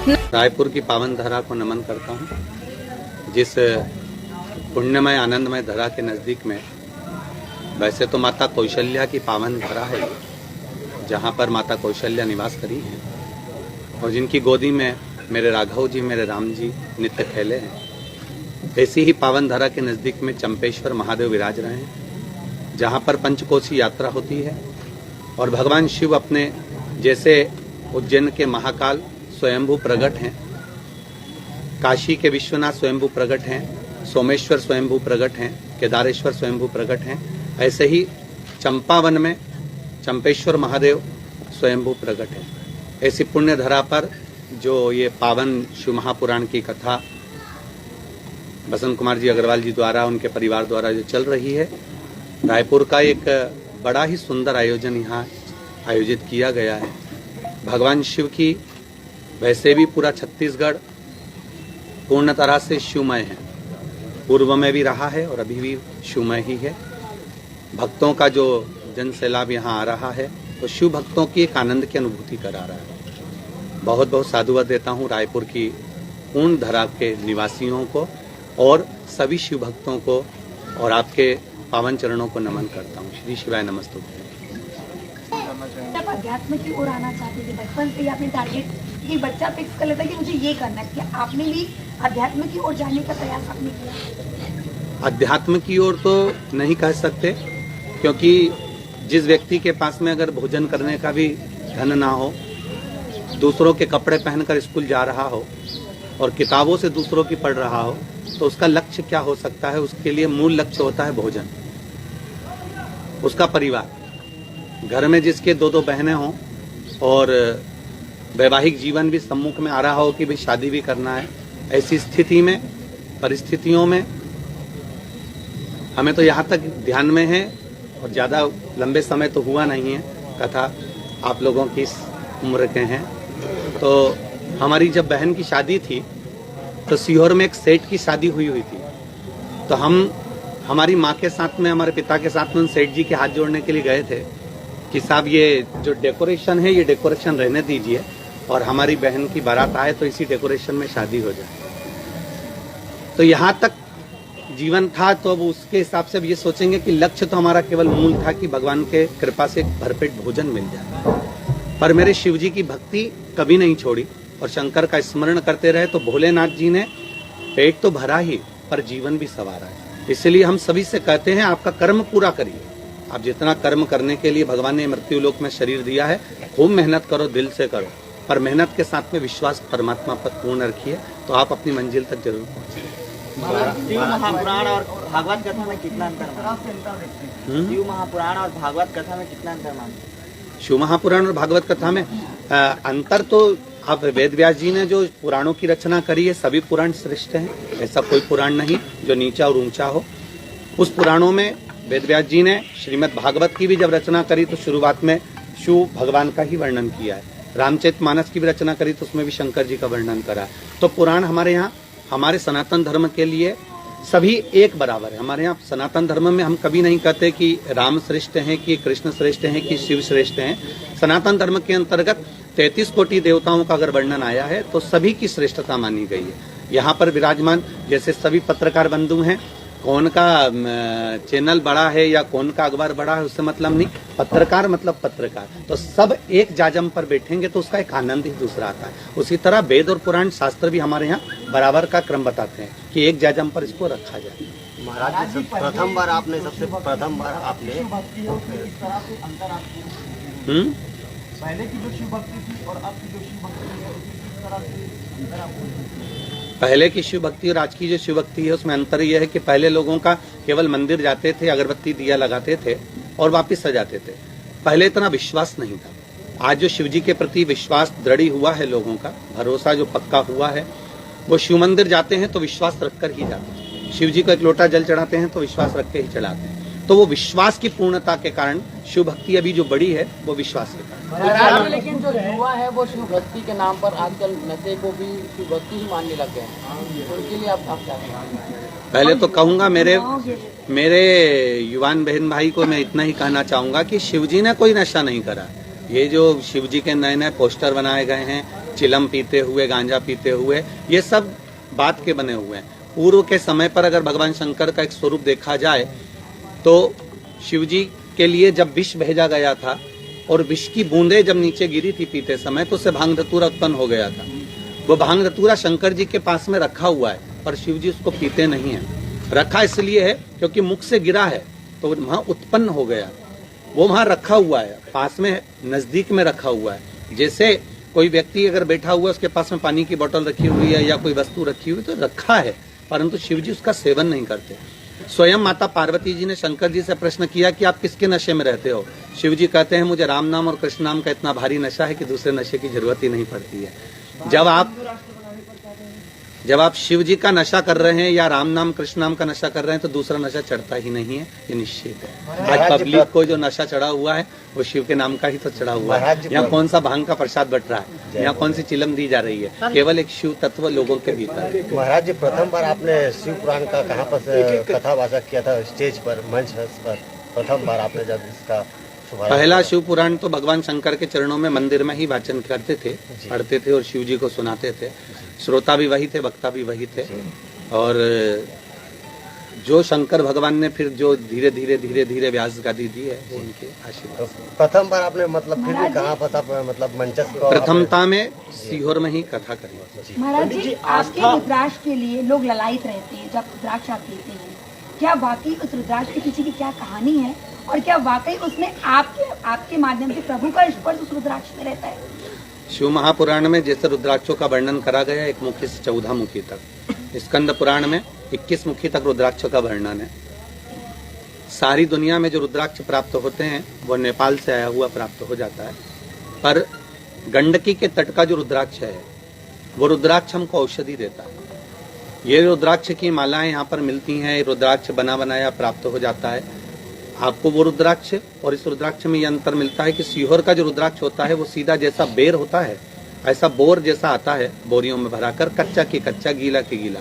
रायपुर की पावन धरा को नमन करता हूँ। जिस पुण्यमय आनंदमय धरा के नज़दीक में वैसे तो माता कौशल्या की पावन धरा है, जहाँ पर माता कौशल्या निवास करी है और जिनकी गोदी में मेरे राघव जी, मेरे राम जी नित्य खेले हैं। ऐसी ही पावन धरा के नज़दीक में चंपेश्वर महादेव विराज रहे हैं, जहाँ पर पंचकोशी यात्रा होती है और भगवान शिव अपने जैसे उज्जैन के महाकाल स्वयंभू प्रकट हैं, काशी के विश्वनाथ स्वयंभू प्रकट हैं, सोमेश्वर स्वयंभू प्रकट हैं, केदारेश्वर स्वयंभू प्रकट हैं, ऐसे ही चंपावन में चंपेश्वर महादेव स्वयंभू प्रकट हैं। ऐसी पुण्य धरा पर जो ये पावन शिव महापुराण की कथा बसंत कुमार जी अग्रवाल जी द्वारा, उनके परिवार द्वारा जो चल रही है, रायपुर का एक बड़ा ही सुंदर आयोजन यहाँ आयोजित किया गया है। भगवान शिव की वैसे भी पूरा छत्तीसगढ़ पूर्ण तरह से शिवमय है, पूर्व में भी रहा है और अभी भी शिवमय ही है। भक्तों का जो जन सैलाब यहाँ आ रहा है तो शिव भक्तों की एक आनंद की अनुभूति करा रहा है। बहुत बहुत साधुवाद देता हूँ रायपुर की पूर्ण धरा के निवासियों को और सभी शिव भक्तों को और आपके पावन चरणों को नमन करता हूँ। श्री शिवाय नमस्तुभ्यं। आप अध्यात्म की ओर आना चाहते थे, बचपन से ही आपने टारगेट कि बच्चा फिक्स कर लेता है कि मुझे ये करना है, कि आपने भी अध्यात्म की ओर जाने का प्रयास आपने किया? अध्यात्म की ओर तो नहीं कह सकते, क्योंकि जिस व्यक्ति के पास में अगर भोजन करने का भी धन ना हो, दूसरों के कपड़े पहनकर स्कूल जा रहा हो और किताबों से दूसरों की पढ़ रहा हो, तो उसका लक्ष्य क्या हो सकता है? उसके लिए मूल लक्ष्य होता है भोजन, उसका परिवार। घर में जिसके दो दो बहनें हों और वैवाहिक जीवन भी सम्मुख में आ रहा हो कि भाई शादी भी करना है, ऐसी स्थिति में, परिस्थितियों में हमें तो यहाँ तक ध्यान में है और ज़्यादा लंबे समय तो हुआ नहीं है, कथा आप लोगों की इस उम्र के हैं। तो हमारी जब बहन की शादी थी तो सीहोर में एक सेठ की शादी हुई थी, तो हम हमारी माँ के साथ में, हमारे पिता के साथ में उन सेठ जी के हाथ जोड़ने के लिए गए थे कि साहब ये जो डेकोरेशन है ये डेकोरेशन रहने दीजिए और हमारी बहन की बारात आए तो इसी डेकोरेशन में शादी हो जाए। तो यहाँ तक जीवन था, तो अब उसके हिसाब से अब ये सोचेंगे कि लक्ष्य तो हमारा केवल मूल था कि भगवान के कृपा से भरपेट भोजन मिल जाए, पर मेरे शिव जी की भक्ति कभी नहीं छोड़ी और शंकर का स्मरण करते रहे, तो भोलेनाथ जी ने पेट तो भरा ही पर जीवन भी संवारा है। इसलिए हम सभी से कहते हैं आपका कर्म पूरा करिए। आप जितना कर्म करने के लिए भगवान ने मृत्यु लोक में शरीर दिया है, खूब मेहनत करो, दिल से करो, पर मेहनत के साथ में विश्वास परमात्मा पर पूर्ण रखिए, तो आप अपनी मंजिल तक जरूर पहुंचेंगे। शिव महापुराण और भागवत कथा में कितना अंतर मानते हैं? शिव महापुराण और भागवत कथा में कितना अंतर मानते हैं? शिव महापुराण और भागवत कथा में अंतर तो आप वेद व्यास जी ने जो पुराणों की रचना करी है, सभी पुराण श्रेष्ठ हैं, ऐसा कोई पुराण नहीं जो नीचा और ऊंचा हो। उस पुराणों में वेद व्यास जी ने श्रीमद् भागवत की भी जब रचना करी तो शुरुआत में शिव भगवान का ही वर्णन किया है। रामचरितमानस की भी रचना करी तो उसमें भी शंकर जी का वर्णन करा है। तो पुराण हमारे यहाँ, हमारे सनातन धर्म के लिए सभी एक बराबर है। हमारे यहाँ सनातन धर्म में हम कभी नहीं कहते कि राम श्रेष्ठ हैं, कि कृष्ण श्रेष्ठ हैं, कि शिव श्रेष्ठ हैं। सनातन धर्म के अंतर्गत 33 कोटि देवताओं का अगर वर्णन आया है तो सभी की श्रेष्ठता मानी गई है। यहाँ पर विराजमान जैसे सभी पत्रकार बंधु हैं, कौन का चैनल बड़ा है या कौन का अखबार बड़ा है उससे मतलब नहीं, पत्रकार मतलब पत्रकार। तो सब एक जाजम पर बैठेंगे तो उसका एक आनंद ही दूसरा आता है। उसी तरह वेद और पुराण शास्त्र भी हमारे यहाँ बराबर का क्रम बताते हैं कि एक जाजम पर इसको रखा जाए। महाराज जी, प्रथम बार आपने पहले की जो शिव भक्ति थी और अब की जो शिव भक्ति है उसमें किस तरह से अंतर आपको? पहले की शिव भक्ति और आज की जो शिव भक्ति है उसमें अंतर यह है कि पहले लोगों का केवल मंदिर जाते थे, अगरबत्ती दिया लगाते थे और वापस आ जाते थे। पहले इतना विश्वास नहीं था। आज जो शिव जी के प्रति विश्वास दृढ़ हुआ है, लोगों का भरोसा जो पक्का हुआ है, वो शिव मंदिर जाते हैं तो विश्वास रखकर ही जाते हैं। शिव जी को एक लोटा जल चढ़ाते हैं तो विश्वास रख के ही चढ़ाते हैं। तो वो विश्वास की पूर्णता के कारण शिव भक्ति अभी जो बड़ी है वो विश्वास के कारण। लेकिन जो युवा है वो शिव भक्ति के नाम पर आजकल नशे को भी शिव भक्ति ही मानने लग गए हैं, उनके लिए आप क्या कहेंगे? पहले तो कहूंगा मेरे युवान बहन भाई को मैं इतना ही कहना चाहूंगा कि शिव जी ने कोई नशा नहीं करा। ये जो शिव जी के नए नए पोस्टर बनाए गए हैं, चिलम पीते हुए, गांजा पीते हुए, ये सब बात के बने हुए हैं। पूर्व के समय पर अगर भगवान शंकर का एक स्वरूप देखा जाए तो शिव जी के लिए जब विष भेजा गया था और विष की बूंदें जब नीचे गिरी थी पीते समय तो उससे भांग धतूरा उत्पन्न हो गया था। वो भांग धतूरा शंकर जी के पास में रखा हुआ है पर शिव जी उसको पीते नहीं है। रखा इसलिए है क्योंकि मुख से गिरा है तो वहां उत्पन्न हो गया, वो वहां रखा हुआ है, पास में नजदीक में रखा हुआ है। जैसे कोई व्यक्ति अगर बैठा हुआ है उसके पास में पानी की बोतल रखी हुई है या कोई वस्तु रखी हुई तो रखा है, परंतु शिव जी उसका सेवन नहीं करते। स्वयं माता पार्वती जी ने शंकर जी से प्रश्न किया कि आप किसके नशे में रहते हो? शिव जी कहते हैं मुझे राम नाम और कृष्ण नाम का इतना भारी नशा है कि दूसरे नशे की जरूरत ही नहीं पड़ती है। जब आप शिव जी का नशा कर रहे हैं या राम नाम कृष्ण नाम का नशा कर रहे हैं तो दूसरा नशा चढ़ता ही नहीं है, ये निश्चित है। आज पब्लिक को जो नशा चढ़ा हुआ है वो शिव के नाम का ही तो चढ़ा हुआ है। यहाँ कौन सा भांग का प्रसाद बट रहा है, यहाँ कौन सी चिलम दी जा रही है, केवल एक शिव तत्व लोगों के भीतर। महाराज जी प्रथम बार आपने शिव पुराण का कहाँ पर कथा वाचक किया था? स्टेज पर, मंच पर प्रथम बार आपने जब इसका पहला शिव पुराण तो भगवान शंकर के चरणों में मंदिर में ही वाचन करते थे, पढ़ते थे और शिव जी को सुनाते थे। श्रोता भी वही थे, वक्ता भी वही थे। और जो शंकर भगवान ने फिर जो धीरे धीरे व्यास गादी दी है वो उनके आशीर्वाद। प्रथम बार आपने मतलब फिर भी कहाँ पर था, मतलब मंचस्थ प्रथमता में सीहोर में ही कथा करी। महाराज जी आपके रुद्राक्ष के लिए लोग ललायित रहते हैं जब रुद्राक्ष आप लेते हैं, क्या वाकई उस रुद्राक्ष के पीछे की क्या कहानी है और क्या वाकई उसमें आपके माध्यम से प्रभु का स्पर्श उस रुद्राक्ष में रहता है? शिव महापुराण में जैसे रुद्राक्षों का वर्णन करा गया 1 मुखी से 14 मुखी तक, स्कंद पुराण में 21 मुखी तक रुद्राक्ष का वर्णन है। सारी दुनिया में जो रुद्राक्ष प्राप्त होते हैं वो नेपाल से आया हुआ प्राप्त हो जाता है, पर गंडकी के तट का जो रुद्राक्ष है वो रुद्राक्ष हमको औषधि देता है। ये रुद्राक्ष की मालाएं यहाँ पर मिलती हैं, रुद्राक्ष बना बनाया प्राप्त हो जाता है आपको वो रुद्राक्ष। और इस रुद्राक्ष में ये अंतर मिलता है कि सीहोर का जो रुद्राक्ष होता है वो सीधा जैसा बेर होता है ऐसा बोर जैसा आता है, बोरियों में भराकर, कच्चा की कच्चा, गीला की गीला।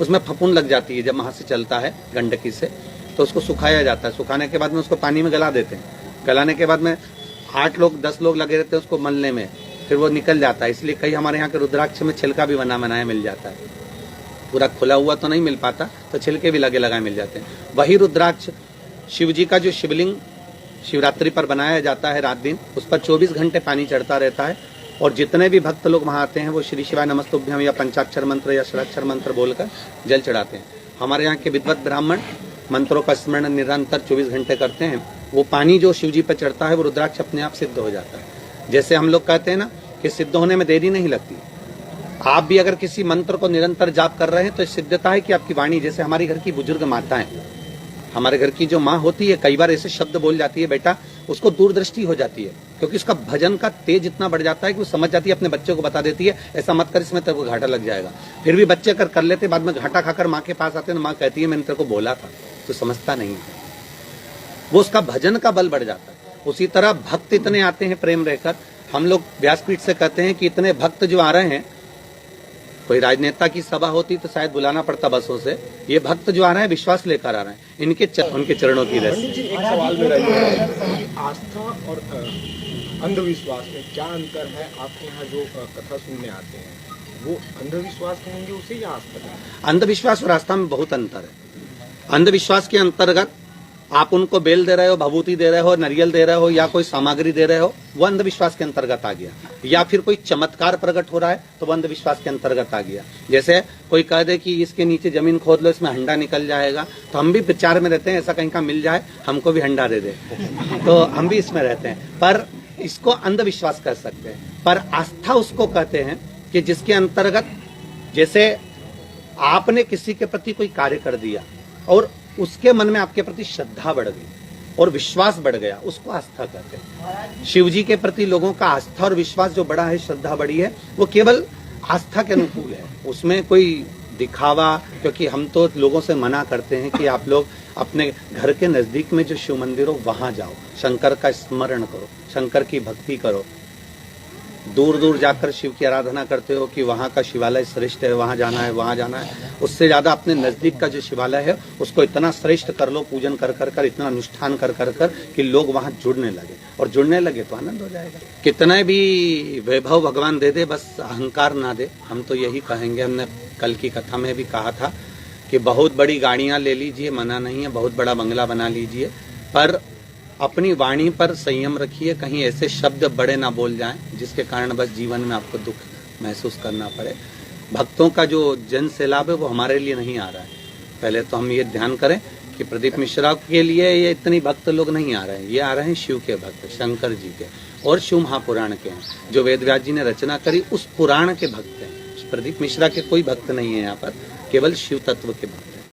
उसमें फफूंद लग जाती है जब वहां से चलता है गंडकी से, तो उसको सुखाया जाता है। सुखाने के बाद में उसको पानी में गला देते हैं। गलाने के बाद में 8 लोग 10 लोग लगे रहते हैं उसको मलने में, फिर वो निकल जाता है। इसलिए कई हमारे यहाँ के रुद्राक्ष में छिलका भी बना बनाया मिल जाता है, पूरा खुला हुआ तो नहीं मिल पाता, तो छिलके भी लगे लगाए मिल जाते हैं। वही रुद्राक्ष शिव जी का जो शिवलिंग शिवरात्रि पर बनाया जाता है रात दिन, उस पर 24 घंटे पानी चढ़ता रहता है और जितने भी भक्त लोग वहां आते हैं वो श्री शिवाय नमस्तुभ्यम या पंचाक्षर मंत्र या षडाक्षर मंत्र बोलकर जल चढ़ाते हैं। हमारे यहाँ के विद्वत ब्राह्मण मंत्रों का स्मरण निरंतर 24 घंटे करते हैं। वो पानी जो शिव जी पर चढ़ता है वो रुद्राक्ष अपने आप सिद्ध हो जाता है। जैसे हम लोग कहते हैं ना कि सिद्ध होने में देरी नहीं लगती, आप भी अगर किसी मंत्र को निरंतर जाप कर रहे हैं तो सिद्धता है कि आपकी वाणी, जैसे हमारी घर की बुजुर्ग माताएं, हमारे घर की जो माँ होती है कई बार ऐसे शब्द बोल जाती है बेटा, उसको दूरदृष्टि हो जाती है क्योंकि उसका भजन का तेज इतना बढ़ जाता है कि वो समझ जाती है, अपने बच्चे को बता देती है ऐसा मत कर, इसमें तेरे को घाटा लग जाएगा। फिर भी बच्चे अगर कर लेते, बाद में घाटा खाकर माँ के पास आते हैं, माँ कहती है मैंने तेरे को बोला था, तो समझता नहीं है, वो उसका भजन का बल बढ़ जाता है। उसी तरह भक्त इतने आते हैं प्रेम रहकर, हम लोग व्यासपीठ से कहते हैं कि इतने भक्त जो आ रहे हैं, कोई राजनेता की सभा होती तो शायद बुलाना पड़ता बसों से, ये भक्त जो आ रहे हैं विश्वास लेकर आ रहे हैं, उनके चरणों की रस। एक सवाल मेरा ये है कि आस्था और अंधविश्वास में क्या अंतर है? आपके यहाँ जो कथा सुनने आते हैं वो अंधविश्वास कहेंगे उसे या आस्था? अंधविश्वास और आस्था में बहुत अंतर है। अंधविश्वास के अंतर्गत आप उनको बेल दे रहे हो, भभूति दे रहे हो, नारियल दे रहे हो या कोई सामग्री दे रहे हो, वो अंधविश्वास के अंतर्गत आ गया। या फिर कोई चमत्कार प्रकट हो रहा है तो वो अंधविश्वास के अंतर्गत आ गया। जैसे कोई कह दे कि इसके नीचे जमीन खोद लो, इसमें हंडा निकल जाएगा, तो हम भी विचार में रहते हैं ऐसा कहीं का मिल जाए, हमको भी हंडा दे दे, तो हम भी इसमें रहते हैं। पर इसको अंधविश्वास कह सकते हैं। पर आस्था उसको कहते हैं कि जिसके अंतर्गत जैसे आपने किसी के प्रति कोई कार्य कर दिया और उसके मन में आपके प्रति श्रद्धा बढ़ गई और विश्वास बढ़ गया, उसको आस्था कहते हैं। शिव जी के प्रति लोगों का आस्था और विश्वास जो बढ़ा है, श्रद्धा बढ़ी है, वो केवल आस्था के अनुकूल है, उसमें कोई दिखावा, क्योंकि हम तो लोगों से मना करते हैं कि आप लोग अपने घर के नजदीक में जो शिव मंदिर हो वहां जाओ, शंकर का स्मरण करो, शंकर की भक्ति करो। दूर दूर जाकर शिव की आराधना करते हो कि वहाँ का शिवालय श्रेष्ठ है, वहाँ जाना है, वहाँ जाना है, उससे ज्यादा अपने नजदीक का जो शिवालय है उसको इतना श्रेष्ठ कर लो, पूजन कर कर कर, इतना अनुष्ठान कर कर कर कि लोग वहाँ जुड़ने लगे, और जुड़ने लगे तो आनंद हो जाएगा। कितना भी वैभव भगवान दे दे, बस अहंकार ना दे। हम तो यही कहेंगे, हमने कल की कथा में भी कहा था कि बहुत बड़ी गाड़ियां ले लीजिए, मना नहीं है, बहुत बड़ा बंगला बना लीजिए, पर अपनी वाणी पर संयम रखिए, कहीं ऐसे शब्द बड़े ना बोल जाएं जिसके कारण बस जीवन में आपको दुख महसूस करना पड़े। भक्तों का जो जन सैलाब है वो हमारे लिए नहीं आ रहा है। पहले तो हम ये ध्यान करें कि प्रदीप मिश्रा के लिए ये इतनी भक्त लोग नहीं आ रहे हैं, ये आ रहे हैं शिव के भक्त, शंकर जी के और शिव महापुराण के हैं, जो वेद व्यास जी ने रचना करी उस पुराण के भक्त हैं। प्रदीप मिश्रा के कोई भक्त नहीं है यहाँ पर, केवल शिव तत्व के भक्त।